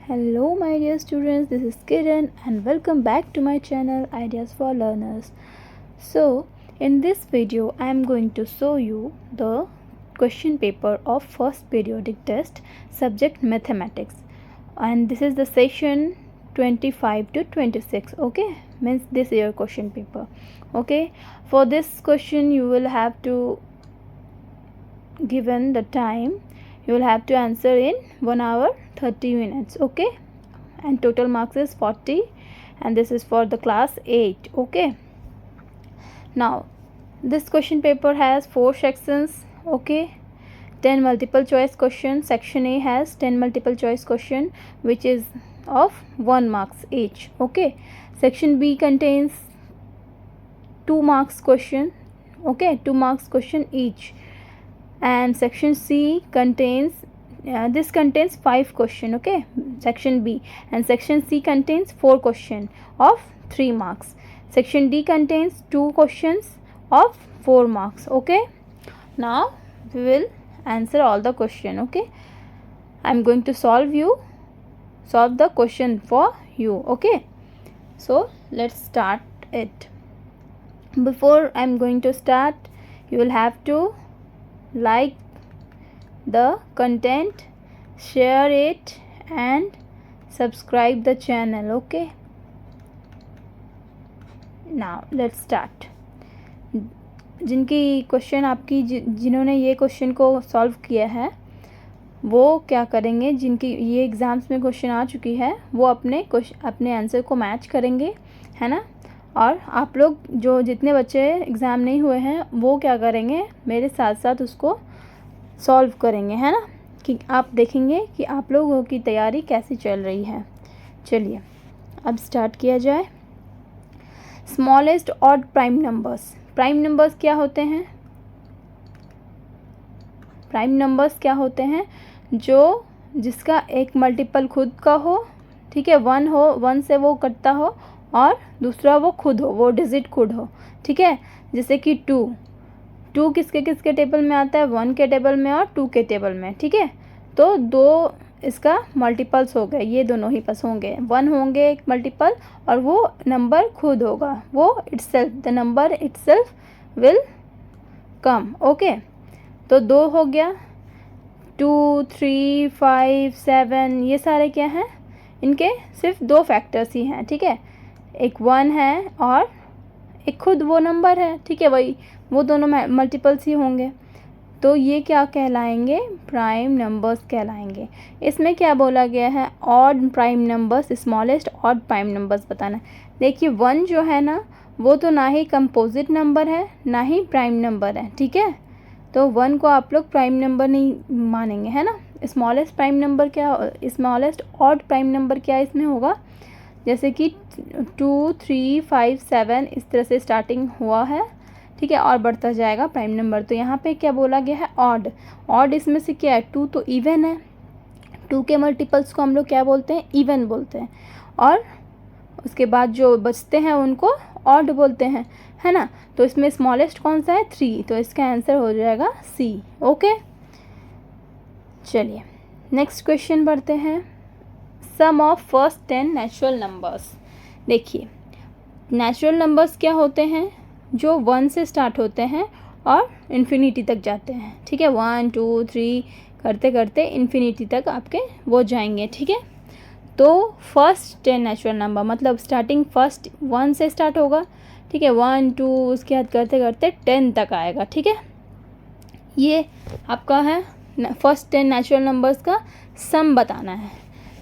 Hello my dear students, this is Kiran and welcome back to my channel Ideas for Learners. So in this video I am going to show you the question paper of first periodic test subject mathematics, and this is the session 25 to 26. Okay, means this year question paper. Okay, for this question you will have to given the time, you will have to answer in 1 hour 30 minutes. Okay, and total marks is 40, and this is for the class 8. Okay, now this question paper has 4 sections. Okay, 10 multiple choice question. Section A has 10 multiple choice question which is of 1 marks each. Okay, section B contains 2 marks question. Okay, 2 marks question each, and section C contains this contains 5 question. Okay, section B, and section C contains 4 question of 3 marks. Section D contains 2 questions of 4 marks. Okay, now we will answer all the question. Okay, I am going to solve the question for you. Okay, so let's start it. Before I am going to start, you will have to like the content, share it and subscribe the channel. Okay, now let's start. जिनकी question आपकी जिन्होंने ये question को solve किया है वो क्या करेंगे, जिनकी ये एग्ज़ाम्स में क्वेश्चन आ चुकी है वो अपने आंसर को मैच करेंगे, है ना। और आप लोग जो जितने बच्चे एग्ज़ाम नहीं हुए हैं वो क्या करेंगे, मेरे साथ साथ उसको सॉल्व करेंगे, है ना, कि आप देखेंगे कि आप लोगों की तैयारी कैसी चल रही है। चलिए अब स्टार्ट किया जाए। Smallest odd prime numbers. Prime numbers क्या होते हैं? प्राइम नंबर्स क्या होते हैं? जो जिसका एक मल्टीपल खुद का हो, ठीक है, 1 हो, 1 से वो कटता हो, और दूसरा वो खुद हो, वो डिजिट खुद हो, ठीक है। जैसे कि 2 किसके किसके टेबल में आता है? 1 के टेबल में और 2 के टेबल में, ठीक है। तो 2 इसका मल्टीपल्स हो गए, ये दोनों ही पास होंगे, 1 होंगे एक मल्टीपल और वो नंबर खुद होगा, वो itself, the number itself will come. Okay, तो 2 हो गया, 2, 3, 5, 7 ये सारे क्या हैं? इनके सिर्फ 2 फैक्टर्स ही हैं, ठीक है। एक 1 है और एक खुद वो नंबर है, ठीक है, वही वो दोनों मल्टीपल्स ही होंगे। तो ये क्या कहलाएंगे? प्राइम नंबर्स कहलाएंगे। इसमें क्या बोला गया है? Odd prime numbers, smallest odd prime numbers बताना है। देखिए 1 जो है ना वो तो ना ही कंपोजिट नंबर है ना ही प्राइम नंबर है, ठीक है। तो 1 को आप लोग प्राइम नंबर नहीं मानेंगे, है ना। स्मॉलेस्ट प्राइम नंबर क्या, स्मॉलेस्ट ऑड प्राइम नंबर क्या इसमें होगा? जैसे कि 2, 3, 5, 7 इस तरह से स्टार्टिंग हुआ है, ठीक है, और बढ़ता जाएगा प्राइम नंबर। तो यहाँ पे क्या बोला गया है? ऑड। ऑड इसमें से क्या है? 2 तो इवन है, 2 के मल्टीपल्स को हम लोग क्या बोलते हैं? इवन बोलते हैं, और उसके बाद जो बचते हैं उनको ऑड बोलते हैं, है ना। तो इसमें स्मॉलेस्ट कौन सा है? 3, तो इसका आंसर हो जाएगा सी। ओके, चलिए नेक्स्ट क्वेश्चन बढ़ते हैं। सम ऑफ फर्स्ट 10 नेचुरल नंबर्स। देखिए नेचुरल नंबर्स क्या होते हैं? जो 1 से स्टार्ट होते हैं और इन्फिनिटी तक जाते हैं, ठीक है। 1, 2, 3 करते करते इन्फिनिटी तक आपके वो जाएंगे, ठीक है। तो फर्स्ट 10 नेचुरल नंबर मतलब स्टार्टिंग फर्स्ट 1 से स्टार्ट होगा, ठीक है, 1, 2 उसके बाद करते करते 10 तक आएगा, ठीक है। ये आपका है फर्स्ट 10 नेचुरल नंबर्स का सम बताना है।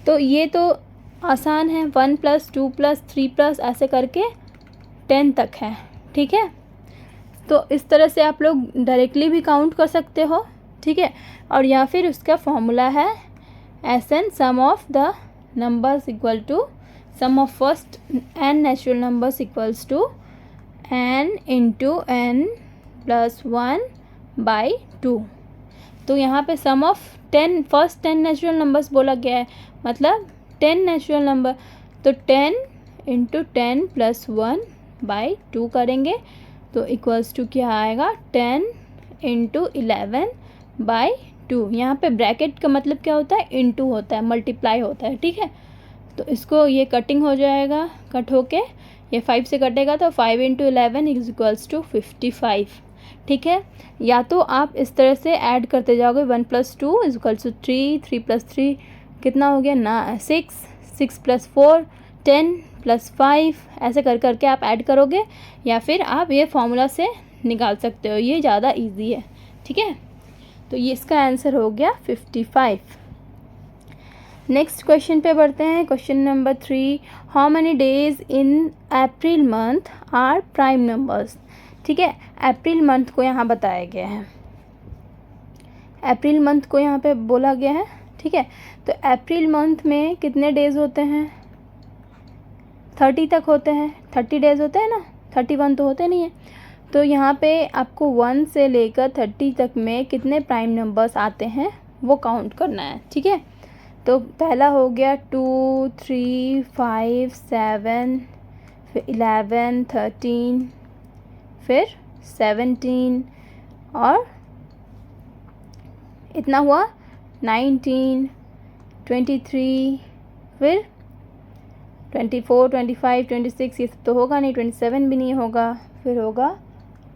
तो ये तो आसान है, 1 + 2 + 3 + ऐसे करके 10 तक है, ठीक है। तो इस तरह से आप लोग डायरेक्टली भी काउंट कर सकते हो, ठीक है। और या फिर उसका फॉर्मूला है SN, sum of the numbers equal to sum of first n natural numbers equals to n into n + 1/2। तो यहाँ पे sum of 10 first 10 natural numbers बोला गया है, मतलब 10 नेचुरल नंबर, तो 10 इंटू 10 + 1/2 करेंगे तो इक्वल्स टू क्या आएगा? 10 इंटू 11/2 2। यहाँ पे ब्रैकेट का मतलब क्या होता है, इनटू होता है, मल्टीप्लाई होता है, ठीक है। तो इसको ये कटिंग हो जाएगा, कट होके ये 5 से कटेगा तो 5 × 11 = 55, ठीक है। या तो आप इस तरह से ऐड करते जाओगे, 1 + 2 = 3, 3 + 3 कितना हो गया 6, 6 + 4 10 + 5, ऐसे कर करके आप ऐड करोगे, या फिर आप ये फॉर्मूला से निकाल सकते हो, ये ज़्यादा इजी है, ठीक है। तो ये इसका आंसर हो गया 55। नेक्स्ट क्वेश्चन पे बढ़ते हैं। Question number 3, how many days in April month are prime numbers, ठीक है। अप्रैल मंथ को यहाँ बताया गया है, अप्रैल मंथ को यहाँ पे बोला गया है, ठीक है। तो अप्रैल मंथ में कितने डेज होते हैं, 30 तक होते हैं, 30 डेज होते हैं ना, 31 तो होते नहीं है। तो यहाँ पे आपको 1 से लेकर 30 तक में कितने प्राइम नंबर्स आते हैं वो काउंट करना है, ठीक है। तो पहला हो गया 2, 3, 5, 7, फिर 11, 13, फिर 17 और इतना हुआ 19, 23, फिर 24, 25, 26, ये सब तो होगा नहीं, 27 भी नहीं होगा, फिर होगा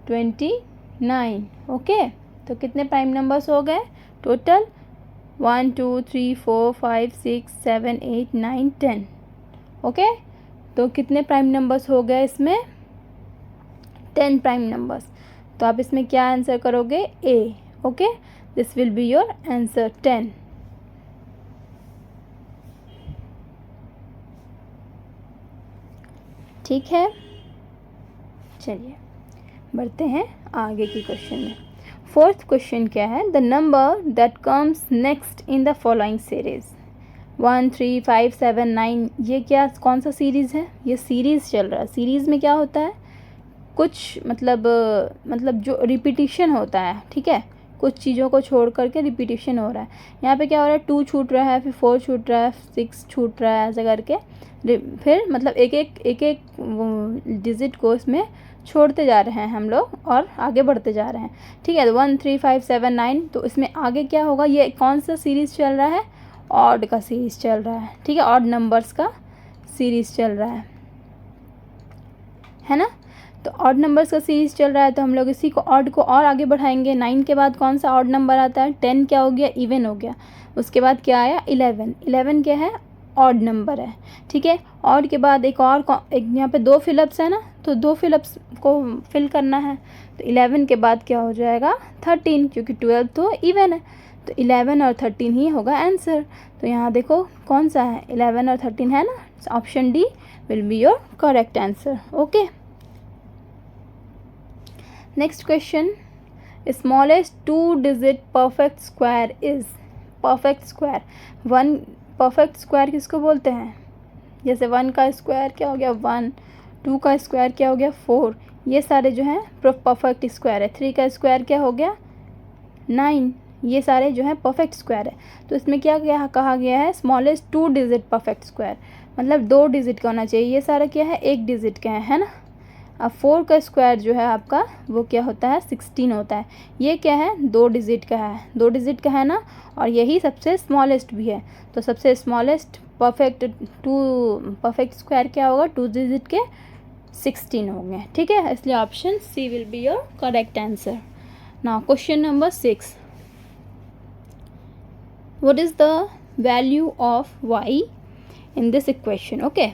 29, ओके। तो कितने प्राइम नंबर्स हो गए टोटल, 1, 2, 3, 4, 5, 6, 7, 8, 9, 10, ओके। तो कितने प्राइम नंबर्स हो गए इसमें, 10 प्राइम नंबर्स। तो आप इसमें क्या आंसर करोगे, A, okay. This will be your answer 10। ठीक है, चलिए बढ़ते हैं आगे की क्वेश्चन में। फोर्थ क्वेश्चन क्या है, the number that comes next in the following series 1, 3, 5, 7, 9, ये क्या कौन सा सीरीज़ है, ये सीरीज़ चल रहा है। सीरीज़ में क्या होता है, कुछ मतलब जो रिपीटिशन होता है, ठीक है, कुछ चीज़ों को छोड़ करके रिपीटिशन हो रहा है। यहाँ पे क्या हो रहा है, 2 छूट रहा है, फिर 4 छूट रहा है, 6 छूट रहा है, ऐसे करके फिर मतलब एक एक डिजिट को इसमें छोड़ते जा रहे हैं हम लोग और आगे बढ़ते जा रहे हैं, ठीक है। 1, 3, 5, 7, 9, तो इसमें आगे क्या होगा, ये कौन सा सीरीज़ चल रहा है, ऑड का सीरीज़ चल रहा है, ठीक है, ऑड नंबर्स का सीरीज़ चल रहा है ना। तो ऑड नंबर्स का सीरीज़ चल रहा है, तो हम लोग इसी को ऑड को और आगे बढ़ाएंगे। 9 के बाद कौन सा ऑड नंबर आता है, 10 क्या हो गया, इवन हो गया। उसके बाद क्या आया, 11, 11 क्या है, ऑड नंबर है, ठीक है। ऑड के बाद एक यहाँ पे 2 फिलअप्स है ना, तो 2 फिलअप्स को फिल करना है। तो 11 के बाद क्या हो जाएगा, 13, क्योंकि 12 तो इवन है, तो 11 और 13 ही होगा आंसर। तो यहाँ देखो कौन सा है, 11 और 13 है ना, option D will be your correct answer, okay. Next question, smallest 2 digit perfect square is, perfect square, 1 perfect square किसको बोलते हैं, जैसे 1 का स्क्वायर क्या हो गया 1, 2 का स्क्वायर क्या हो गया 4, ये सारे जो हैं परफेक्ट स्क्वायर है। 3 का स्क्वायर क्या हो गया 9, ये सारे जो हैं परफेक्ट स्क्वायर है। तो इसमें क्या क्या कहा गया है, स्मॉलेस्ट 2 डिजिट परफेक्ट स्क्वायर, मतलब 2 डिजिट का होना चाहिए। ये सारा क्या है, 1 डिजिट का है ना। अब 4 का स्क्वायर जो है आपका वो क्या होता है 16 होता है। ये क्या है 2 डिजिट का है, 2 डिजिट का है ना, और यही सबसे स्मॉलेस्ट भी है। तो सबसे स्मॉलेस्ट परफेक्ट स्क्वायर क्या होगा, 2 डिजिट के 16 होंगे, ठीक है। इसलिए option C will be your correct answer. Now question number 6, what is the value of y in this equation, okay,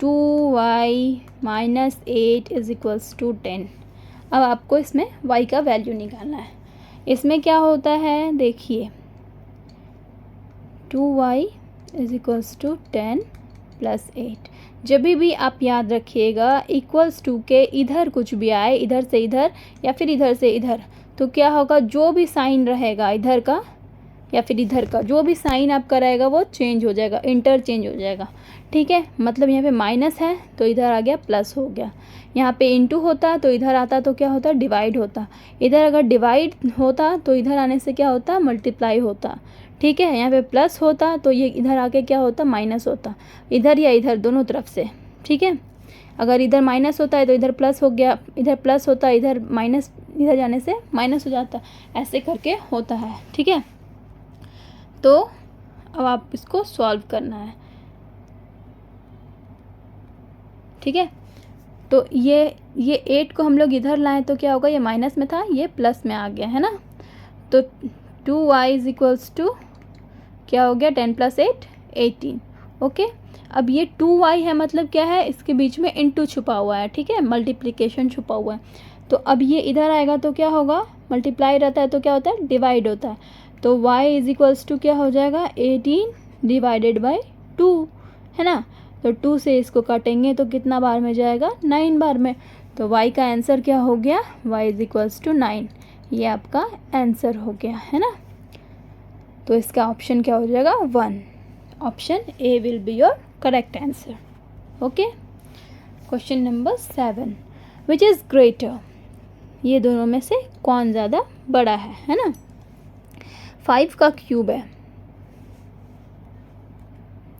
2y - 8 = 10। अब आपको इसमें y का वैल्यू निकालना है। इसमें क्या होता है देखिए, 2y = 10 + 8। जब भी आप याद रखिएगा =2 के इधर कुछ भी आए, इधर से इधर या फिर इधर से इधर, तो क्या होगा, जो भी साइन रहेगा इधर का या फिर इधर का, जो भी साइन आपका रहेगा वो चेंज हो जाएगा, इंटरचेंज हो जाएगा, ठीक है। मतलब यहाँ पे माइनस है तो इधर आ गया प्लस हो गया, यहाँ पे इंटू होता तो इधर आता तो क्या होता, डिवाइड होता। इधर अगर डिवाइड होता तो इधर आने से क्या होता, मल्टीप्लाई होता, ठीक है। यहाँ पे प्लस होता तो ये इधर आके क्या होता, माइनस होता, इधर या इधर दोनों तरफ से, ठीक है। अगर इधर माइनस होता है तो इधर प्लस हो गया, इधर प्लस होता है इधर माइनस इधर जाने से माइनस हो जाता है, ऐसे करके होता है। ठीक है, तो अब आप इसको सॉल्व करना है। ठीक है, तो ये 8 को हम लोग इधर लाएं तो क्या होगा, ये माइनस में था, ये प्लस में आ गया है ना। तो 2y इज इक्वल्स टू क्या हो गया, 10 + 8 18। ओके, अब ये 2y है मतलब क्या है, इसके बीच में इनटू छुपा हुआ है। ठीक है, मल्टीप्लिकेशन छुपा हुआ है। तो अब ये इधर आएगा तो क्या होगा, मल्टीप्लाई रहता है तो क्या होता है, डिवाइड होता है। तो y इज इक्वल्स टू क्या हो जाएगा, 18 डिवाइडेड बाई 2, है ना। तो 2 से इसको काटेंगे तो कितना बार में जाएगा, 9 बार में। तो y का आंसर क्या हो गया, y इज इक्वल्स टू 9। ये आपका आंसर हो गया है ना। तो इसका ऑप्शन क्या हो जाएगा, 1। Option A will be your correct answer. Okay, question number 7, which is greater, ये दोनों में से कौन ज़्यादा बड़ा है ना। 5 का क्यूब है,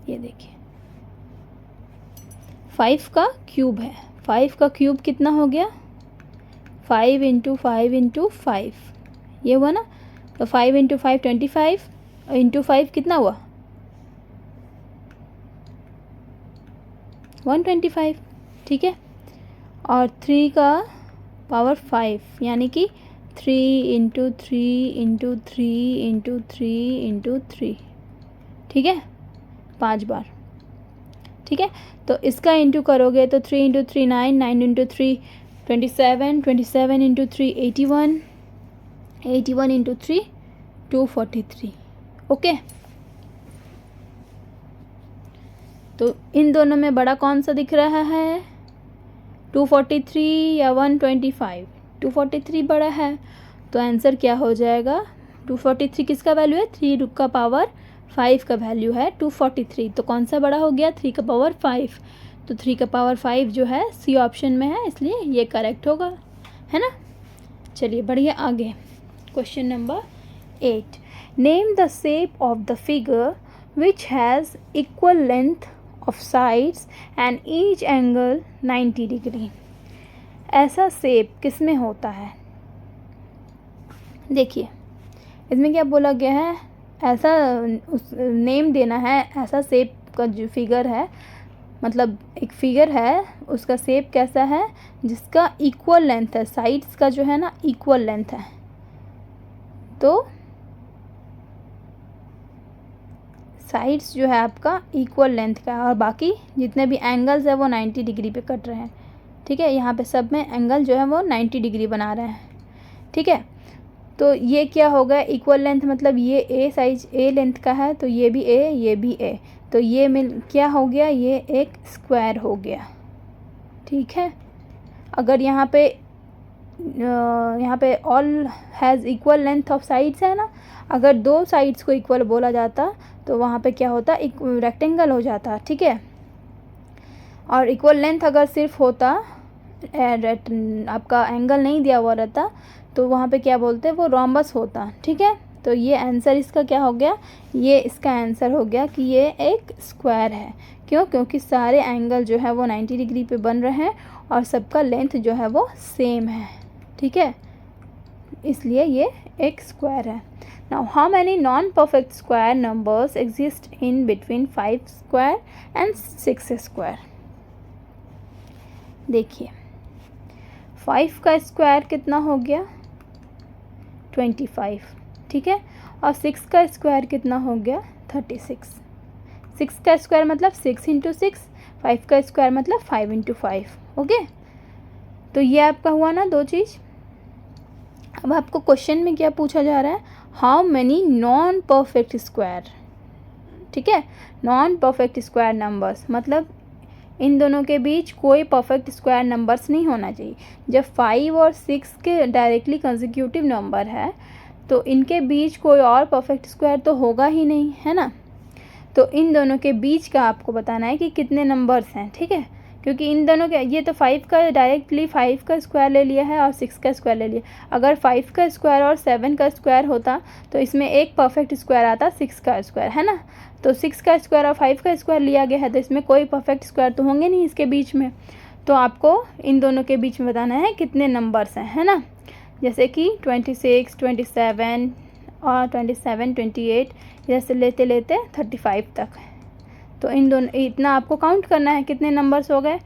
ये देखिए 5 का क्यूब है। 5 का क्यूब कितना हो गया, 5 × 5 × 5, ये हुआ ना। तो 5 × 5 25 × 5 कितना हुआ, 125। ठीक है, और 3 का पावर 5 यानी कि 3 × 3 × 3 × 3 × 3। ठीक है, 5 बार। ठीक है, तो इसका इंटू करोगे तो 3 × 3 9, 9 × 3 27, 27 × 3 81, 81 × 3 243। ओके, तो इन दोनों में बड़ा कौन सा दिख रहा है, 243 या 125, 243 बड़ा है। तो आंसर क्या हो जाएगा, 243 किसका वैल्यू है, 3 का पावर 5 का वैल्यू है 243। तो कौन सा बड़ा हो गया, 3 का पावर 5। तो 3 का पावर 5 जो है सी ऑप्शन में है, इसलिए ये करेक्ट होगा, है ना। चलिए बढ़िए आगे, question number 8, name the shape of the figure which has equal length of sides and each angle 90 degree. ऐसा शेप किस में होता है, देखिए इसमें क्या बोला गया है, ऐसा नेम देना है, ऐसा शेप का जो फिगर है, मतलब एक फिगर है उसका शेप कैसा है जिसका इक्वल लेंथ है, साइड्स का जो है ना इक्वल लेंथ है। तो साइड्स जो है आपका इक्वल लेंथ का है और बाकी जितने भी एंगल्स है वो 90 डिग्री पे कट रहे हैं। ठीक है, यहाँ पे सब में एंगल जो है वो 90 डिग्री बना रहे हैं। ठीक है, तो ये क्या होगा, इक्वल लेंथ मतलब ये ए साइज ए लेंथ का है तो ये भी ए, ये भी ए, तो ये मिल क्या हो गया, ये एक स्क्वायर हो गया। ठीक है, अगर यहाँ पे all has equal length of sides है ना, अगर दो साइड्स को इक्वल बोला जाता तो वहाँ पे क्या होता, एक रेक्टेंगल हो जाता। ठीक है, और इक्वल लेंथ अगर सिर्फ होता, आपका एंगल नहीं दिया हुआ रहता तो वहाँ पे क्या बोलते हैं, वो रोम्बस होता। ठीक है, तो ये आंसर इसका क्या हो गया, ये इसका आंसर हो गया कि ये एक स्क्वायर है। क्यों, क्योंकि सारे एंगल जो है वो 90 डिग्री पे बन रहे हैं और सबका लेंथ जो है वो सेम है। ठीक है, इसलिए ये एक स्क्वायर है। Now how many non perfect square numbers exist in between 5 square and 6 square. देखिए 5 का स्क्वायर कितना हो गया, 25। ठीक है, और 6 का स्क्वायर कितना हो गया, 36। 6 का स्क्वायर मतलब 6 × 6, 5 का स्क्वायर मतलब 5 × 5। ओके, तो ये आपका हुआ ना दो चीज़। अब आपको क्वेश्चन में क्या पूछा जा रहा है, how many non perfect square. ठीक है, नॉन परफेक्ट स्क्वायर नंबर्स मतलब इन दोनों के बीच कोई परफेक्ट स्क्वायर नंबर्स नहीं होना चाहिए। जब 5 और 6 के डायरेक्टली कंसेक्यूटिव नंबर है तो इनके बीच कोई और परफेक्ट स्क्वायर तो होगा ही नहीं, है ना। तो इन दोनों के बीच का आपको बताना है कि कितने नंबर्स हैं। ठीक है, क्योंकि इन दोनों के, ये तो 5 का डायरेक्टली 5 का स्क्वायर ले लिया है और 6 का स्क्वायर ले लिया। अगर 5 का स्क्वायर और 7 का स्क्वायर होता तो इसमें एक परफेक्ट स्क्वायर आता 6 का स्क्वायर, है ना। तो 6 का स्क्वायर और 5 का स्क्वायर लिया गया है तो इसमें कोई परफेक्ट स्क्वायर तो होंगे नहीं इसके बीच में। तो आपको इन दोनों के बीच में बताना है कितने नंबर्स हैं, है ना। जैसे कि 26, 27 और 27, 28 जैसे लेते लेते 35 तक। तो इन दोनों इतना आपको काउंट करना है, कितने नंबर्स हो गए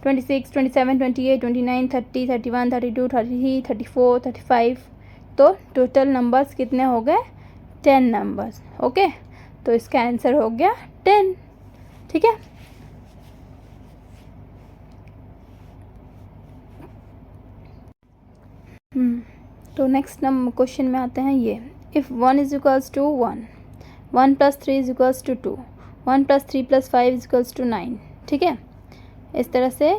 26, 27, 28, 29, 30, 31, 32, 33, 34, 35। तो टोटल नंबर्स कितने हो गए 10 नंबर्स। ओके, तो इसका आंसर हो गया 10। ठीक है, तो नेक्स्ट नंबर क्वेश्चन में आते हैं ये, if 1 is equals to 1, 1 + 3 is equals to 2, 1 + 3 + 5 is equals to 9। ठीक है, इस तरह से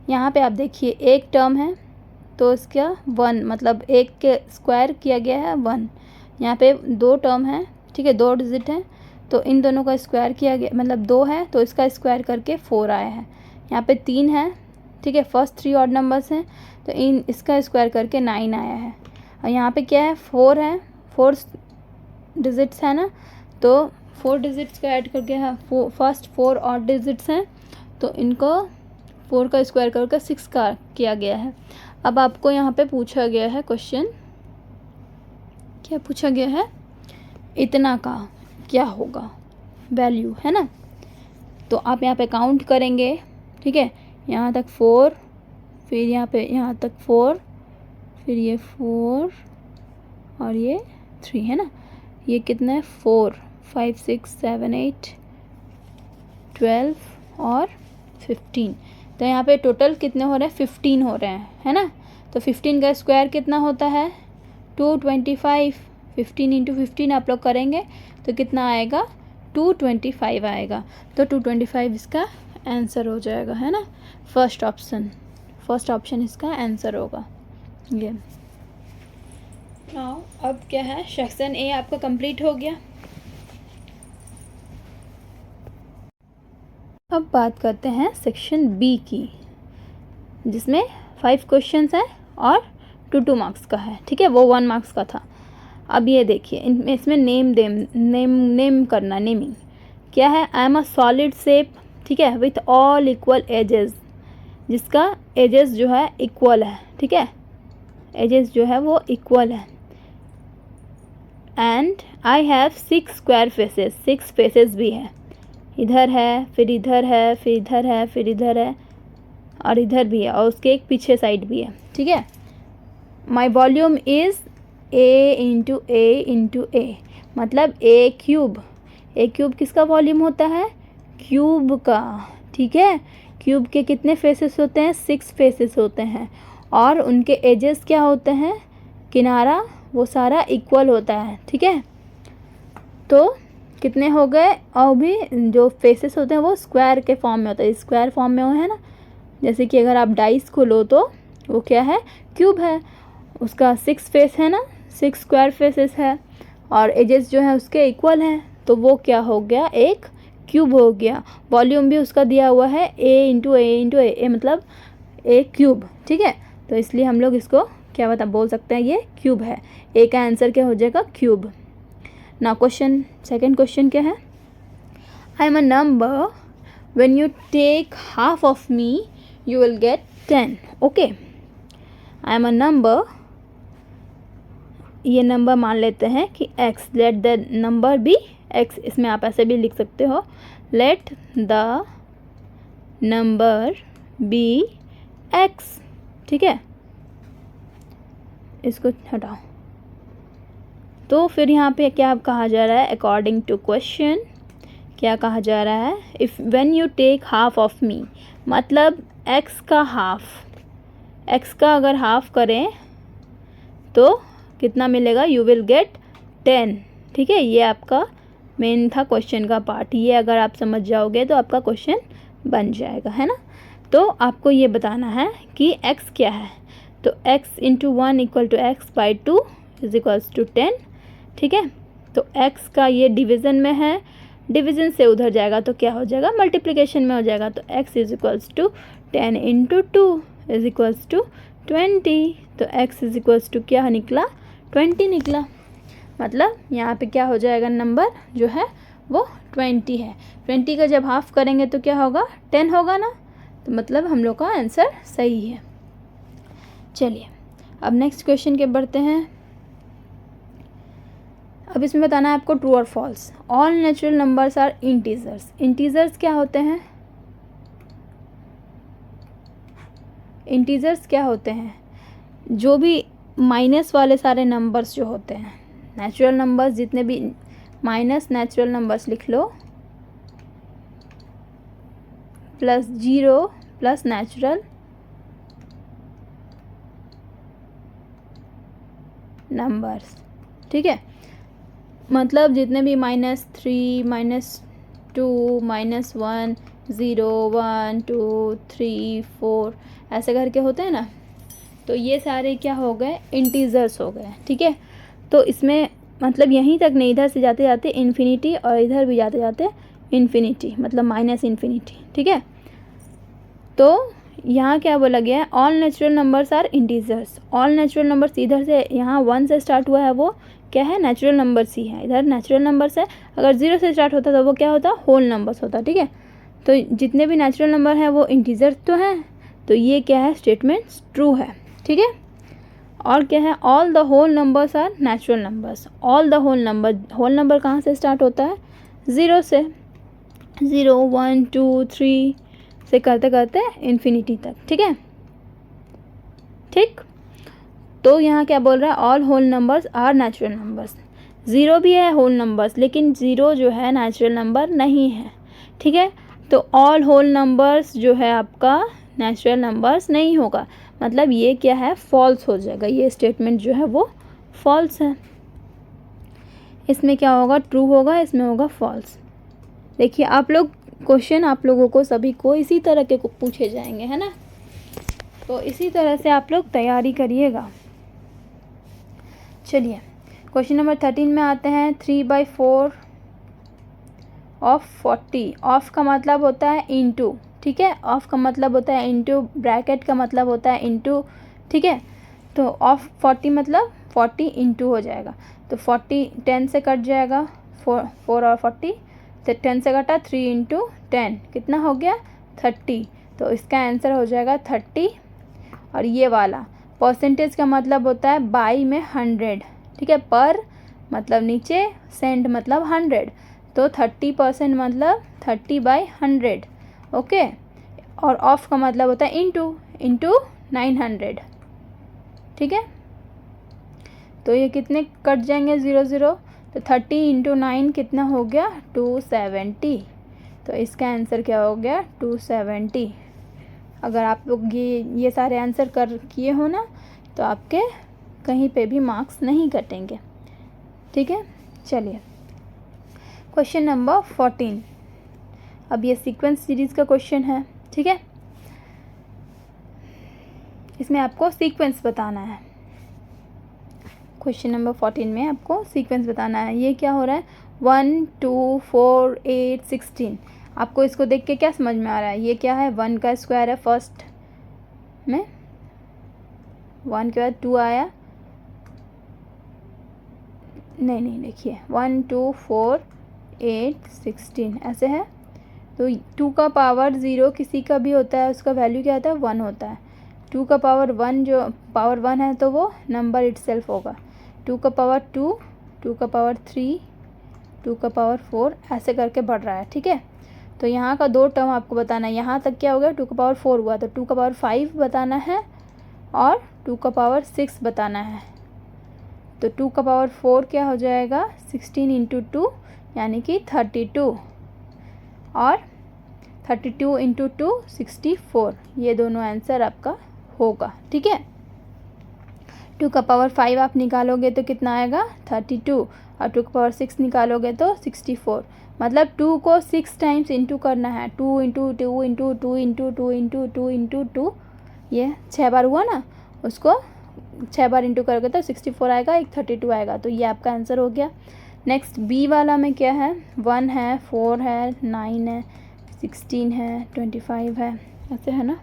यहाँ पे आप देखिए एक टर्म है तो इसका 1 मतलब एक के स्क्वायर किया गया है 1। यहाँ पे 2 टर्म है, ठीक है, 2 डिजिट है तो इन दोनों का स्क्वायर किया गया, मतलब 2 है तो इसका स्क्वायर करके 4 आया है। यहाँ पे 3 है, ठीक है, फर्स्ट 3 ऑड नंबर्स हैं तो इसका स्क्वायर करके 9 आया है। और यहाँ पे क्या है 4 है, 4 डिजिट्स है ना, तो 4 डिजिट्स का ऐड करके है, फर्स्ट 4 ऑड डिजिट्स हैं तो इनको 4 का स्क्वायर करके 6 का किया गया है। अब आपको यहाँ पे पूछा गया है क्वेश्चन, क्या पूछा गया है, इतना का क्या होगा वैल्यू, है ना। तो आप यहाँ पे काउंट करेंगे, ठीक है, यहाँ तक 4, फिर यहाँ तक 4, फिर ये 4 और ये 3, है ना। ये कितना है 4, 5, 6, 7, 8, 12 और 15। तो यहाँ पे टोटल कितने हो रहे हैं 15 हो रहे हैं, है ना। तो 15 का स्क्वायर कितना होता है 225। 15 × 15 आप लोग करेंगे तो कितना आएगा 225 आएगा। तो 225 इसका आंसर हो जाएगा, है ना। फर्स्ट ऑप्शन इसका आंसर होगा ये। नाउ अब क्या है, सेक्शन ए आपका कंप्लीट हो गया। अब बात करते हैं सेक्शन बी की, जिसमें 5 क्वेश्चंस हैं और 2 मार्क्स का है, ठीक है, वो 1 मार्क्स का था। अब ये देखिए इसमें नेम करना, नेमिंग क्या है, I am a solid shape, ठीक है, विथ ऑल इक्वल एजेस, जिसका एजेस जो है इक्वल है, ठीक है, एजेस जो है वो इक्वल है। And I have 6 square faces, 6 faces भी है, इधर है, फिर इधर है, फिर इधर है, फिर इधर है और इधर भी है और उसके एक पीछे साइड भी है, ठीक है। My volume is a × a × a, मतलब a क्यूब। a क्यूब किसका वॉल्यूम होता है, क्यूब का, ठीक है। क्यूब के कितने फेसेस होते हैं 6 फेसेस होते हैं और उनके एजेस क्या होते हैं, किनारा वो सारा इक्वल होता है, ठीक है। तो कितने हो गए, और भी जो फेसेस होते हैं वो स्क्वायर के फॉर्म में होता है, स्क्वायर फॉर्म में वो है ना। जैसे कि अगर आप डाइस खोलो तो वो क्या है, क्यूब है, उसका 6 फेस है ना, 6 स्क्वायर फेसेस है और एजेस जो है उसके इक्वल हैं, तो वो क्या हो गया, एक क्यूब हो गया। वॉल्यूम भी उसका दिया हुआ है a × a × a, मतलब a क्यूब, ठीक है। तो इसलिए हम लोग इसको क्या बोल सकते हैं, ये क्यूब है। a का आंसर क्या हो जाएगा, क्यूब। ना सेकंड क्वेश्चन क्या है, I am a number, when you take half of me you will get 10। Okay, I am a number, ये नंबर मान लेते हैं कि x, let the number be x, इसमें आप ऐसे भी लिख सकते हो, let the number be x, ठीक है। इसको हटाओ। तो फिर यहाँ पे क्या कहा जा रहा है, अकॉर्डिंग टू क्वेश्चन क्या कहा जा रहा है, if when you take half of me, मतलब x का हाफ, x का अगर हाफ करें तो कितना मिलेगा, यू विल गेट 10, ठीक है। ये आपका मेन था क्वेश्चन का पार्ट, ये अगर आप समझ जाओगे तो आपका क्वेश्चन बन जाएगा, है ना। तो आपको ये बताना है कि x क्या है, तो x × 1 = x/2 = 10, ठीक है। तो x का ये डिवीज़न में है, डिवीज़न से उधर जाएगा तो क्या हो जाएगा, मल्टीप्लिकेशन में हो जाएगा। तो x = 10 × 2 = 20, तो x = क्या निकला, 20 निकला। मतलब यहाँ पे क्या हो जाएगा, नंबर जो है वो 20 है। 20 का जब हाफ करेंगे तो क्या होगा, 10 होगा ना। तो मतलब हम लोग का आंसर सही है। चलिए अब नेक्स्ट क्वेश्चन के बढ़ते हैं। अब इसमें बताना है आपको ट्रू और false. All natural numbers are integers. Integers क्या होते हैं? इंटीजर्स क्या होते हैं? जो भी माइनस वाले सारे नंबर्स जो होते हैं, नेचुरल नंबर्स जितने भी माइनस नेचुरल नंबर्स लिख लो, प्लस 0 प्लस नेचुरल नंबर्स, ठीक है। मतलब जितने भी -3 -2 -1 0 1 2 3 4 ऐसे करके होते हैं ना, तो ये सारे क्या हो गए? इंटीजर्स हो गए, ठीक है। तो इसमें मतलब यहीं तक नहीं, इधर से जाते जाते इन्फिनिटी और इधर भी जाते जाते इन्फिनिटी, मतलब माइनस इन्फिनिटी, ठीक है। तो यहाँ क्या बोला गया है? All natural numbers are integers. All natural numbers इधर से यहाँ 1 से स्टार्ट हुआ है, वो क्या है? नेचुरल नंबर्स ही है। इधर नेचुरल नंबर्स है, अगर 0 से स्टार्ट होता तो वो क्या होता? होल नंबर्स होता, ठीक है। तो जितने भी नेचुरल नंबर हैं वो इंटीजर्स तो हैं, तो ये क्या है? स्टेटमेंट ट्रू है, ठीक है। और क्या है? All the whole numbers are natural numbers. All the whole number कहाँ से स्टार्ट होता है? 0 से। 0 1 2 3 से करते करते इन्फिनिटी तक, ठीक है। ठीक, तो यहाँ क्या बोल रहा है? All whole numbers are natural numbers. 0 भी है होल नंबर्स, लेकिन 0 जो है नेचुरल नंबर नहीं है, ठीक है। तो ऑल होल नंबर्स जो है आपका नेचुरल नंबर्स नहीं होगा, मतलब ये क्या है? फॉल्स हो जाएगा। ये स्टेटमेंट जो है वो फॉल्स है। इसमें क्या होगा? ट्रू होगा, इसमें होगा फॉल्स। देखिए आप लोग, क्वेश्चन आप लोगों को सभी को इसी तरह के को पूछे जाएंगे, है ना। तो इसी तरह से आप लोग तैयारी करिएगा। चलिए क्वेश्चन नंबर 13 में आते हैं। 3/4 ऑफ 40। ऑफ का मतलब होता है इंटू, ठीक है। ऑफ का मतलब होता है इंटू, ब्रैकेट का मतलब होता है इंटू, ठीक है। तो ऑफ 40 मतलब 40 इंटू हो जाएगा। तो 40 10 से कट जाएगा, 4 और 40, तो 10 से कटा 3 इंटू 10 कितना हो गया? 30। तो इसका आंसर हो जाएगा 30। और ये वाला परसेंटेज का मतलब होता है बाई में 100, ठीक है। पर मतलब नीचे, सेंट मतलब 100, तो 30% मतलब 30/100, ओके। और ऑफ का मतलब होता है इंटू 900, ठीक है। तो ये कितने कट जाएंगे? 0 0, तो 30 इंटू 9 कितना हो गया? 270। तो इसका आंसर क्या हो गया? 270। अगर आप लोग ये सारे आंसर कर किए हो ना, तो आपके कहीं पे भी मार्क्स नहीं कटेंगे, ठीक है। चलिए क्वेश्चन नंबर 14। अब ये सीक्वेंस सीरीज़ का क्वेश्चन है, ठीक है। इसमें आपको सीक्वेंस बताना है। क्वेश्चन नंबर 14 में आपको सीक्वेंस बताना है। ये क्या हो रहा है? 1 2 4 8 16। आपको इसको देख के क्या समझ में आ रहा है? ये क्या है? 1 का स्क्वायर है फर्स्ट में, 1 के बाद 2 आया, नहीं देखिए 1 2 4 8 16 ऐसे है। तो 2 का पावर 0 किसी का भी होता है, उसका वैल्यू क्या होता है? 1 होता है। 2 का पावर 1 जो पावर 1 है, तो वो नंबर इटसेल्फ होगा। 2 का पावर 2, 2 का पावर 3, 2 का पावर 4 ऐसे करके बढ़ रहा है, ठीक है। तो यहाँ का 2 टर्म आपको बताना है। यहाँ तक क्या हो गया? 2 का पावर 4 हुआ, तो 2 का पावर 5 बताना है और 2 का पावर 6 बताना है। तो 2 का पावर 4 क्या हो जाएगा? 16 इंटू 2 यानी कि 32, और 32 इंटू 2 64। ये दोनों आंसर आपका होगा, ठीक है। 2 का पावर 5 आप निकालोगे तो कितना आएगा? 32, और 2 का पावर 6 निकालोगे तो 64। मतलब 2 को 6 टाइम्स इंटू करना है। 2 into 2 into 2 into 2 into 2 into 2, ये 6 बार हुआ ना, उसको 6 बार इंटू करोगे तो 64 आएगा, एक 32 आएगा। तो ये आपका आंसर हो गया। नेक्स्ट बी वाला में क्या है? 1 है, 4 है, 9 है, 16 है, 25 है, ऐसे है ना।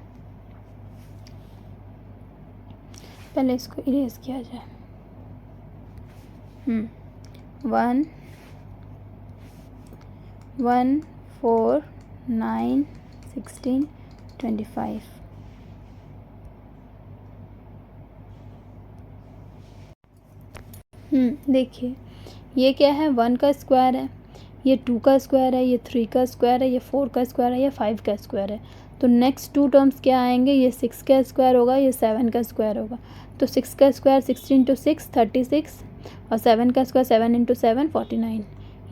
पहले इसको इरेज किया जाए। 1 1 4 9 16 25। देखिए ये क्या है, 1 का स्क्वायर है, ये 2 का स्क्वायर है, ये 3 का स्क्वायर है, ये 4 का स्क्वायर है, ये 5 का स्क्वायर है। तो नेक्स्ट 2 टर्म्स क्या आएंगे, ये 6 का स्क्वायर होगा, ये 7 का स्क्वायर होगा। तो 6 का स्क्वायर 16 इंटू 6 36 और 7 का स्क्वायर 7 इंटू 7 49।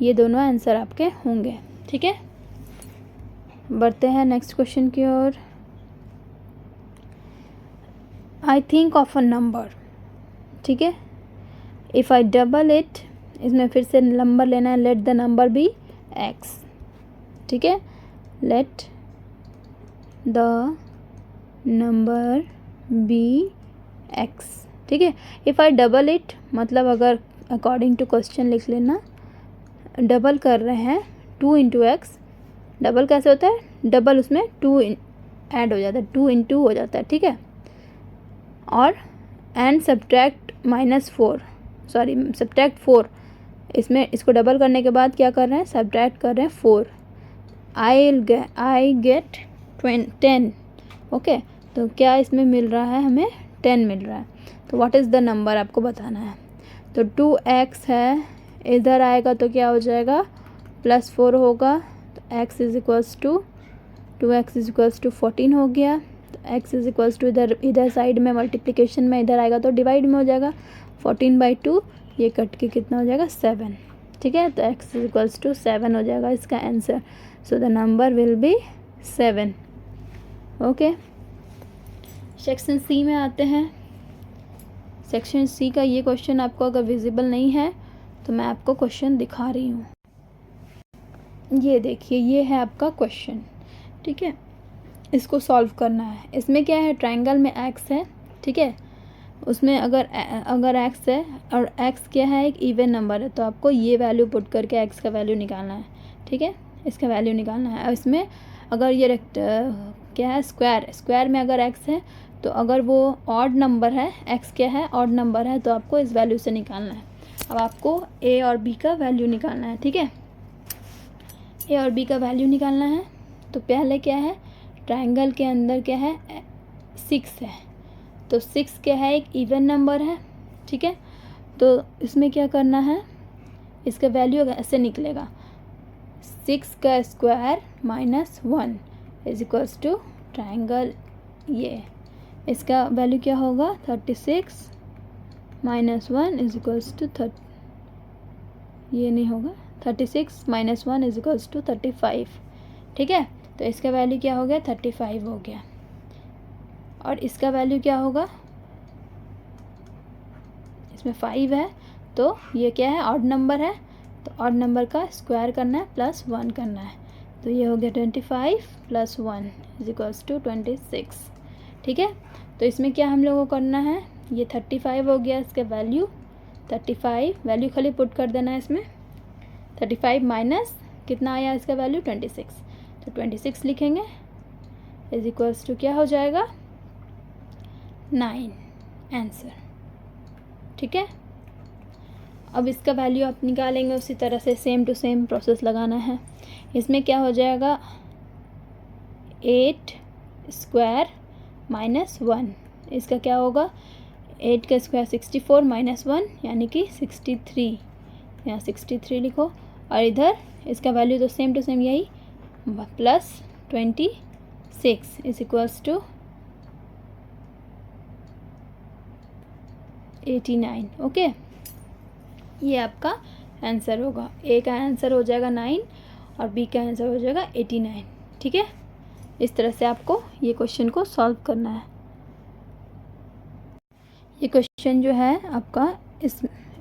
ये दोनों आंसर आपके होंगे। ठीक है, बढ़ते हैं नेक्स्ट क्वेश्चन की ओर। I think of a number. ठीक है, इफ़ आई डबल इट, इसमें फिर से नंबर लेना है, let the number be X. ठीक है, let the number be X. ठीक है, इफ़ आई डबल इट मतलब अगर अकॉर्डिंग टू क्वेश्चन लिख लेना, डबल कर रहे हैं 2 इंटू एक्स। डबल कैसे होता है, डबल उसमें 2 ऐड हो जाता है, 2 इंटू हो जाता है। ठीक है, और एंड सब्ट्रैक्ट सब्ट्रैक्ट 4। इसमें इसको डबल करने के बाद क्या कर रहे हैं, सब्ट्रैक्ट कर रहे हैं 4। I get 10। ओके, तो क्या इसमें मिल रहा है, हमें 10 मिल रहा है। तो व्हाट इज़ द नंबर आपको बताना है। तो 2x है, इधर आएगा तो क्या हो जाएगा, +4 होगा। तो x is equals to 2x is equals to 14 हो गया। तो x इज इक्वल्स टू इधर साइड में मल्टीप्लिकेशन में इधर आएगा तो डिवाइड में हो जाएगा, 14/2 ये कट के कितना हो जाएगा 7। ठीक है, तो x इज इक्वल्स टू 7 हो जाएगा इसका answer. So the number will be 7। Okay, section C में आते हैं। सेक्शन सी का ये क्वेश्चन आपको अगर विजिबल नहीं है तो मैं आपको क्वेश्चन दिखा रही हूँ। ये देखिए, ये है आपका क्वेश्चन। ठीक है, इसको सॉल्व करना है। इसमें क्या है, ट्रायंगल में एक्स है। ठीक है, उसमें अगर एक्स है और एक्स क्या है, एक इवन नंबर है, तो आपको ये वैल्यू पुट करके एक्स का वैल्यू निकालना है। ठीक है, इसका वैल्यू निकालना है। और इसमें अगर ये क्या है, स्क्वायर में अगर एक्स है, तो अगर वो ऑड नंबर है, एक्स क्या है, ऑड नंबर है, तो आपको इस वैल्यू से निकालना है। अब आपको ए और बी का वैल्यू निकालना है। ठीक है, ए और बी का वैल्यू निकालना है। तो पहले क्या है, ट्रायंगल के अंदर क्या है, 6 है। तो 6 क्या है, एक इवन नंबर है। ठीक है, तो इसमें क्या करना है, इसका वैल्यू ऐसे निकलेगा, 6 का square -1 is equals to triangle, ये इसका वैल्यू क्या होगा, 36 - 1 इज इक्वल्स टू ये नहीं होगा, 36 - 1 इज इक्वल्स टू 35। ठीक है, तो इसका वैल्यू क्या हो गया, 35 हो गया। और इसका वैल्यू क्या होगा, इसमें 5 है, तो ये क्या है, ऑड नंबर है, तो ऑड नंबर का स्क्वायर करना है, +1 करना है। तो ये हो गया 25 + 1 इज इक्वल्स टू 26। ठीक है, तो इसमें क्या हम लोगों को करना है, ये 35 हो गया इसका वैल्यू, 35 वैल्यू खाली पुट कर देना है इसमें। 35 माइनस कितना आया इसका वैल्यू, 26। तो 26 लिखेंगे इज इक्वल्स टू क्या हो जाएगा, 9 आंसर। ठीक है, अब इसका वैल्यू आप निकालेंगे, उसी तरह से सेम टू सेम प्रोसेस लगाना है। इसमें क्या हो जाएगा, 8 स्क्वायर -1, इसका क्या होगा, 8 का स्क्वायर 64 -1 यानी कि 63, यहाँ 63 लिखो। और इधर इसका वैल्यू तो सेम टू सेम यही, +26 इज इक्वल्स टू 89। ओके, ये आपका आंसर होगा। ए का आंसर हो जाएगा 9 और बी का आंसर हो जाएगा 89। ठीक है, इस तरह से आपको ये क्वेश्चन को सॉल्व करना है। ये क्वेश्चन जो है आपका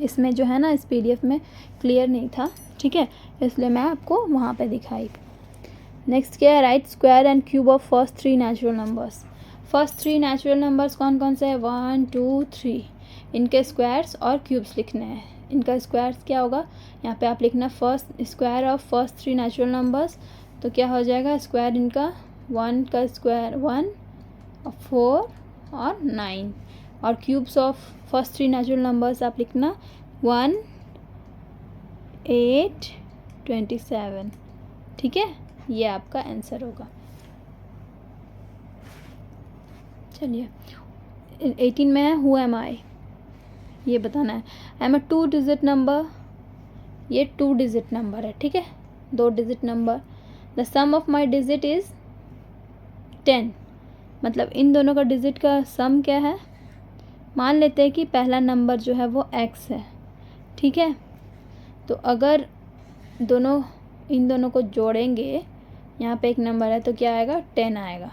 इसमें जो है ना, इस PDF में क्लियर नहीं था। ठीक है, इसलिए मैं आपको वहाँ पे दिखाई। नेक्स्ट क्या है, right square and cube of first 3 natural numbers. First 3 natural numbers कौन कौन से हैं, 1 2 3, इनके स्क्वायर्स और क्यूब्स लिखने हैं। इनका स्क्वायर्स क्या होगा, यहाँ पे आप लिखना first square of first 3 natural numbers. तो क्या हो जाएगा, स्क्वायर इनका 1 का स्क्वायर 1 और 4 और 9, और cubes of first 3 natural numbers आप लिखना 1 8 27। ठीक है, ये आपका आंसर होगा। चलिए 18 में है, हु एम आई। ये बताना है। I am a 2 digit number, ये 2 डिजिट नंबर है, ठीक है, 2 digit number. The sum of my digit is 10, मतलब इन दोनों का डिजिट का सम क्या है। मान लेते हैं कि पहला नंबर जो है वो x है, ठीक है। तो अगर इन दोनों को जोड़ेंगे, यहाँ पे एक नंबर है तो क्या आएगा, 10 आएगा।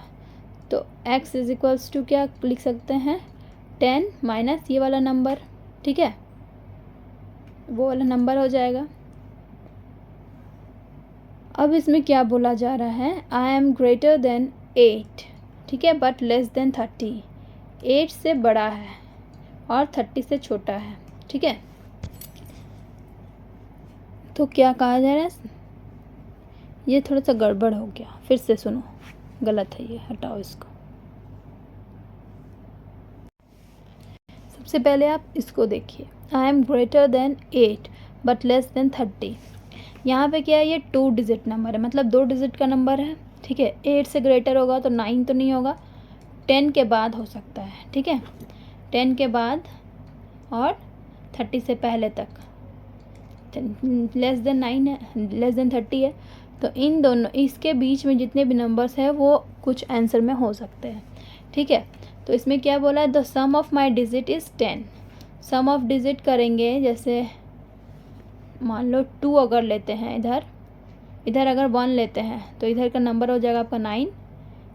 तो x इज इक्वल्स टू क्या लिख सकते हैं, 10 माइनस ये वाला नंबर, ठीक है, वो वाला नंबर हो जाएगा। अब इसमें क्या बोला जा रहा है, आई एम ग्रेटर देन 8, ठीक है, बट लेस देन 30। 8 से बड़ा है और 30 से छोटा है, ठीक है। तो क्या कहा जा रहा है, ये थोड़ा सा गड़बड़ हो गया, फिर से सुनो, गलत है ये, हटाओ इसको। सबसे पहले आप इसको देखिए, I am greater than 8 but less than 30। यहाँ पे क्या है, ये 2 डिजिट नंबर है, मतलब 2 डिजिट का नंबर है, ठीक है। 8 से ग्रेटर होगा तो 9 तो नहीं होगा, 10 के बाद हो सकता है, ठीक है, 10 के बाद और 30 से पहले तक, लेस देन 9 है, लेस देन 30 है। तो इन दोनों, इसके बीच में जितने भी नंबर्स हैं वो कुछ आंसर में हो सकते हैं, ठीक है। तो इसमें क्या बोला है, the sum of my digit is 10। Sum of digit करेंगे, जैसे मान लो 2 अगर लेते हैं, इधर अगर 1 लेते हैं तो इधर का नंबर हो जाएगा आपका 9,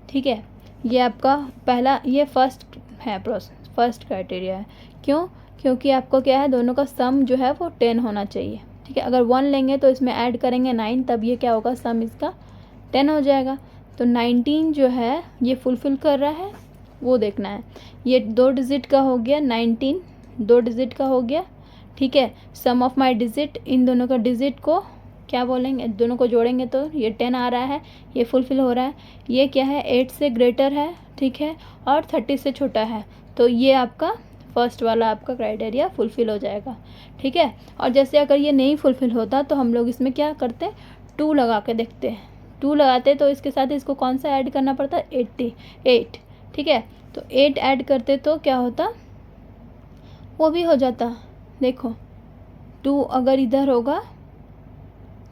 ठीक है। ये आपका पहला, ये फर्स्ट है प्रोसेस, फर्स्ट क्राइटेरिया है। क्यों, क्योंकि आपको क्या है, दोनों का सम जो है वो 10 होना चाहिए, ठीक है। अगर 1 लेंगे तो इसमें ऐड करेंगे 9, तब ये क्या होगा, सम इसका 10 हो जाएगा। तो 19 जो है ये फुलफ़िल कर रहा है, वो देखना है। ये 2 डिजिट का हो गया, 19 2 डिजिट का हो गया, ठीक है। सम ऑफ माई डिजिट, इन दोनों का डिजिट को क्या बोलेंगे, दोनों को जोड़ेंगे तो ये 10 आ रहा है, ये फुलफ़िल हो रहा है। ये क्या है, 8 से ग्रेटर है, ठीक है, और 30 से छोटा है, तो ये आपका फर्स्ट वाला आपका क्राइटेरिया फुलफ़िल हो जाएगा, ठीक है। और जैसे अगर ये नहीं फुलफ़िल होता तो हम लोग इसमें क्या करते हैं, 2 लगा के देखते हैं। 2 लगाते तो इसके साथ इसको कौन सा ऐड करना पड़ता है, 88, ठीक है। तो 8 ऐड करते तो क्या होता, वो भी हो जाता। देखो 2 अगर इधर होगा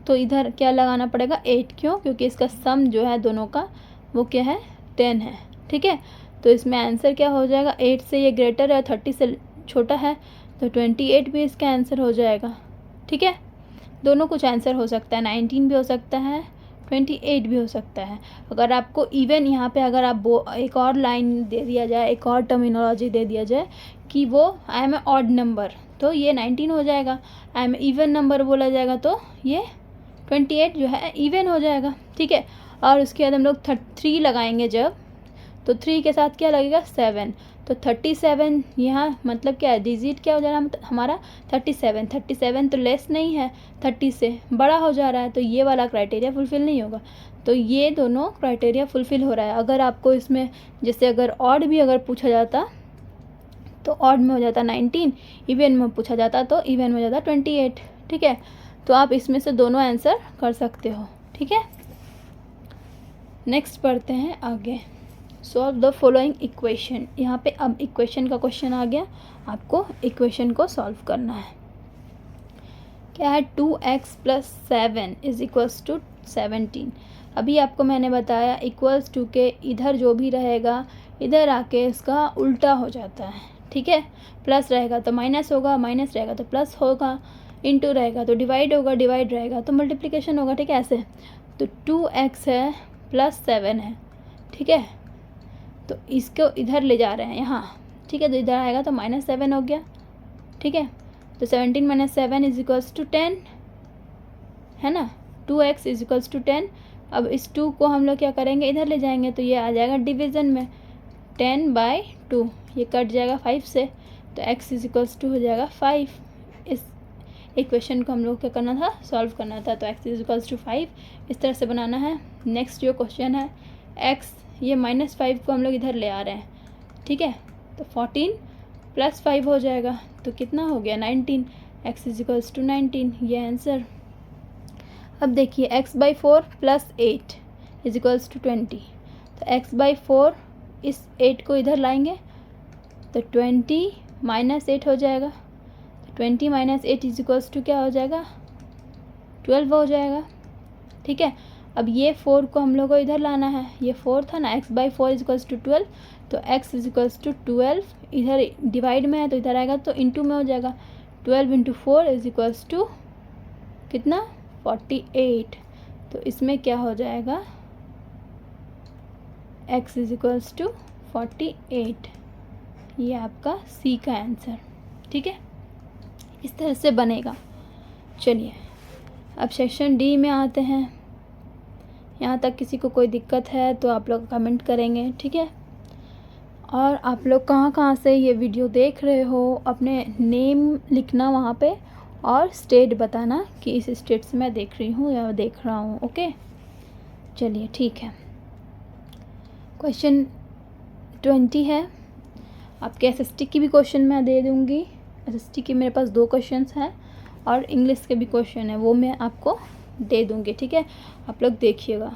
तो इधर क्या लगाना पड़ेगा, 8, क्यों, क्योंकि इसका सम जो है दोनों का वो क्या है, 10 है, ठीक है। तो इसमें आंसर क्या हो जाएगा, 8 से ये ग्रेटर है, 30 से छोटा है, तो 28 भी इसका आंसर हो जाएगा, ठीक है। दोनों कुछ आंसर हो सकता है, 19 भी हो सकता है, 28 भी हो सकता है। अगर आपको इवन यहाँ पे अगर आप एक और लाइन दे दिया जाए, एक और टर्मिनोलॉजी दे दिया जाए कि वो I am a odd number, तो ये 19 हो जाएगा। आई एम इवन नंबर बोला जाएगा तो ये 28 जो है इवन हो जाएगा, ठीक है। और उसके बाद हम लोग 3 लगाएंगे जब, तो 3 के साथ क्या लगेगा, 7, तो 37 यहाँ मतलब क्या है, डिजिट क्या हो जा रहा है हमारा, 37 तो लेस नहीं है, 30 से बड़ा हो जा रहा है, तो ये वाला क्राइटेरिया फुलफ़िल नहीं होगा। तो ये दोनों क्राइटेरिया फुलफ़िल हो रहा है। अगर आपको इसमें जैसे अगर ऑड भी अगर पूछा जाता तो ऑड में हो जाता 19, इवन में पूछा जाता तो इवन में हो जाता 28, ठीक है। तो आप इसमें से दोनों आंसर कर सकते हो, ठीक है। नेक्स्ट पढ़ते हैं आगे, सॉल्व द फॉलोइंग इक्वेशन। यहाँ पे अब इक्वेशन का क्वेश्चन आ गया, आपको इक्वेशन को सॉल्व करना है। क्या है, 2x + 7 = 17। अभी आपको मैंने बताया इक्वल्स टू के इधर जो भी रहेगा इधर आके इसका उल्टा हो जाता है, ठीक है। प्लस रहेगा तो माइनस होगा, माइनस रहेगा तो प्लस होगा, इनटू रहेगा तो डिवाइड होगा, डिवाइड रहेगा तो मल्टीप्लिकेशन होगा, ठीक है, ऐसे। तो 2x है + 7 है, ठीक है। तो इसको इधर ले जा रहे हैं यहाँ, ठीक है, तो इधर आएगा तो -7 हो गया, ठीक है। तो 17 - 7 = 10 है ना, 2x = 10। अब इस 2 को हम लोग क्या करेंगे, इधर ले जाएंगे तो ये आ जाएगा डिवीज़न में, 10/2, ये कट जाएगा 5 से, तो x = हो जाएगा 5। इस इक्वेशन को हम लोग क्या करना था, सॉल्व करना था। तो x = 5 इस तरह से बनाना है। नेक्स्ट जो क्वेश्चन है x, ये -5 को हम लोग इधर ले आ रहे हैं, ठीक है। तो 14 + 5 हो जाएगा, तो कितना हो गया, 19। x = 19, ये आंसर। अब देखिए x/4 + 8 = 20। तो x/4, इस 8 को इधर लाएंगे तो 20 - 8 हो जाएगा, 20 माइनस 8 इज इक्वल्स टू क्या हो जाएगा, 12 हो जाएगा। ठीक है, अब ये 4 को हम लोग को इधर लाना है, ये 4 था ना, x/4 इज इक्वल्स टू 12, तो x इज इक्वल्स टू 12, इधर डिवाइड में है तो इधर आएगा तो इंटू में हो जाएगा, 12 इंटू 4 इज इक्वल्स टू कितना, 48। तो इसमें क्या हो जाएगा, x इज इक्वल्स टू 48, ये आपका सी का आंसर। ठीक है, इस तरह से बनेगा। चलिए अब सेक्शन डी में आते हैं। यहाँ तक किसी को कोई दिक्कत है तो आप लोग कमेंट करेंगे। ठीक है, और आप लोग कहाँ कहाँ से ये वीडियो देख रहे हो, अपने नेम लिखना वहाँ पे और स्टेट बताना कि इस स्टेट से मैं देख रही हूँ या देख रहा हूँ। ओके, चलिए ठीक है। क्वेश्चन 20 है, आपके एसएसटी की भी क्वेश्चन मैं दे दूँगी। एसएसटी के मेरे पास 2 क्वेश्चंस हैं और इंग्लिश के भी क्वेश्चन है, वो मैं आपको दे दूँगी। ठीक है, आप लोग देखिएगा,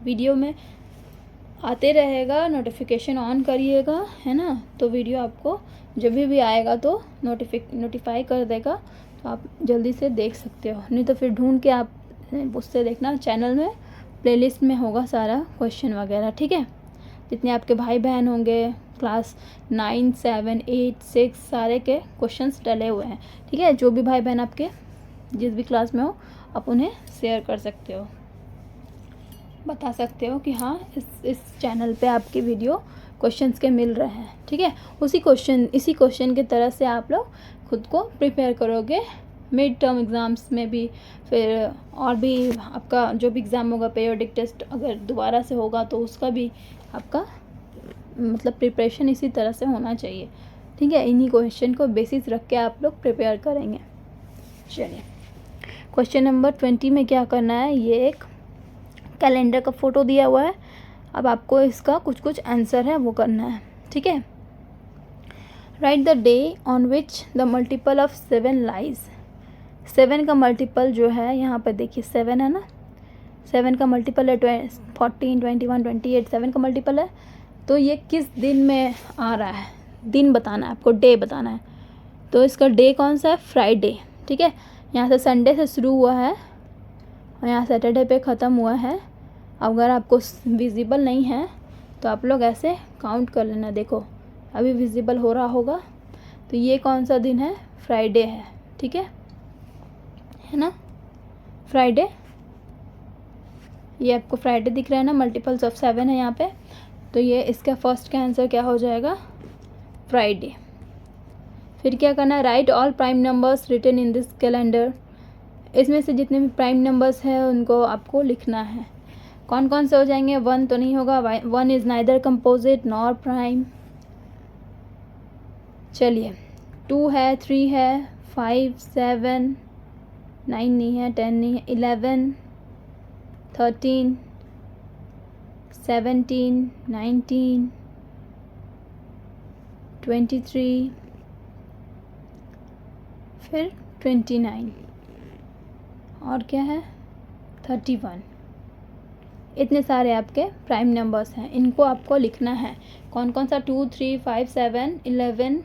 वीडियो में आते रहेगा, नोटिफिकेशन ऑन करिएगा, है ना, तो वीडियो आपको जब भी आएगा तो नोटिफाई कर देगा, तो आप जल्दी से देख सकते हो। नहीं तो फिर ढूंढ के आप उससे देखना, चैनल में प्लेलिस्ट में होगा सारा क्वेश्चन वगैरह। ठीक है, जितने आपके भाई बहन होंगे क्लास 9, 7, 8, 6 सारे के क्वेश्चंस डले हुए हैं। ठीक है, जो भी भाई बहन आपके जिस भी क्लास में हो आप उन्हें शेयर कर सकते हो, बता सकते हो कि हाँ इस चैनल पे आपकी वीडियो क्वेश्चंस के मिल रहे हैं। ठीक है, इसी क्वेश्चन की तरह से आप लोग खुद को प्रिपेयर करोगे मिड टर्म एग्ज़ाम्स में भी, फिर और भी आपका जो भी एग्ज़ाम होगा, पीरियोडिक टेस्ट अगर दोबारा से होगा तो उसका भी आपका मतलब प्रिपरेशन इसी तरह से होना चाहिए। ठीक है, इन्हीं क्वेश्चन को बेसिस रख के आप लोग प्रिपेयर करेंगे। चलिए क्वेश्चन नंबर 20 में क्या करना है, ये एक कैलेंडर का फ़ोटो दिया हुआ है। अब आपको इसका कुछ आंसर है वो करना है। ठीक है, right the day on which the multiple of 7 lies. 7 का मल्टीपल जो है यहाँ पर देखिए 7 है ना, 7 का मल्टीपल है 14, 21, 28, 7 का मल्टीपल है। तो ये किस दिन में आ रहा है, दिन बताना है आपको, डे बताना है। तो इसका डे कौन सा है, फ्राइडे। ठीक है, यहाँ से संडे से शुरू हुआ है और यहाँ सैटरडे पे ख़त्म हुआ है। अगर आपको विजिबल नहीं है तो आप लोग ऐसे काउंट कर लेना, देखो अभी विजिबल हो रहा होगा। तो ये कौन सा दिन है, फ्राइडे है। ठीक है ना, फ्राइडे, ये आपको फ्राइडे दिख रहा है ना, मल्टीपल्स ऑफ 7 है यहाँ पे, तो ये इसका फर्स्ट का आंसर क्या हो जाएगा, फ्राइडे। फिर क्या करना है, write all prime numbers written in this calendar. इसमें से जितने भी प्राइम नंबर्स हैं उनको आपको लिखना है। कौन कौन से हो जाएंगे, 1 तो नहीं होगा, 1 is neither composite nor prime. चलिए 2 है, 3 है, 5, 7, 9 नहीं है, 10 नहीं है, 11, 13, 17, 19, 23, फिर 29 और क्या है 31। इतने सारे आपके प्राइम नंबर्स हैं, इनको आपको लिखना है। कौन कौन सा, 2, 3, 5, 7, 11,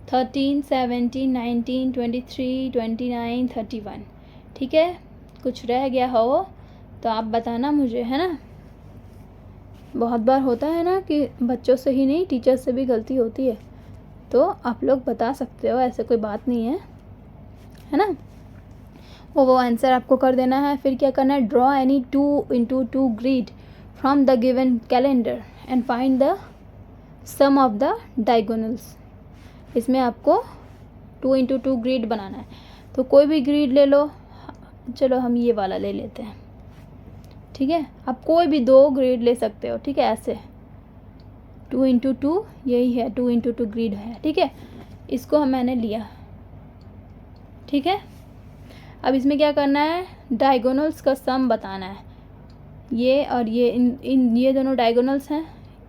13, 17, 19, 23, 29, 31। ठीक है, कुछ रह गया हो तो आप बताना मुझे, है ना। बहुत बार होता है ना कि बच्चों से ही नहीं टीचर से भी गलती होती है, तो आप लोग बता सकते हो, ऐसे कोई बात नहीं है ना। वो आंसर आपको कर देना है। फिर क्या करना है, draw any 2 into 2 grid from the given calendar and find the sum of the diagonals. इसमें आपको 2 into 2 ग्रिड बनाना है, तो कोई भी ग्रिड ले लो। चलो हम ये वाला ले लेते हैं। ठीक है, आप कोई भी 2 ग्रिड ले सकते हो। ठीक है, ऐसे 2 into 2 यही है, 2 into 2 ग्रिड है। ठीक है, इसको मैंने लिया। ठीक है, अब इसमें क्या करना है, डायगोनल्स का सम बताना है। ये और ये ये दोनों डायगोनल्स हैं,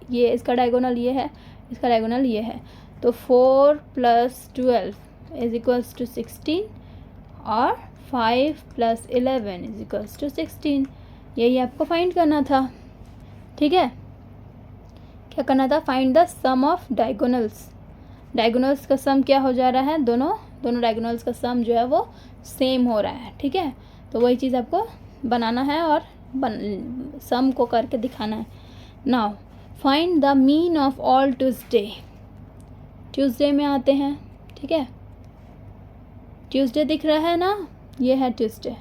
ये इसका डायगोनल ये है, इसका डायगोनल ये है। तो 4 + 12 इज इक्वल्स टू 16 और 5 + 11 इज इक्वल्स टू 16। यही आपको फाइंड करना था। ठीक है, क्या करना था, find the sum of diagonals. Diagonals का सम क्या हो जा रहा है, दोनों दोनों डायगोनल्स का सम जो है वो सेम हो रहा है, ठीक है। तो वही चीज़ आपको बनाना है और सम को करके दिखाना है। Now find the mean of all Tuesday. Tuesday में आते हैं, ठीक है। ट्यूसडे दिख रहा है ना, ये है ट्यूसडे।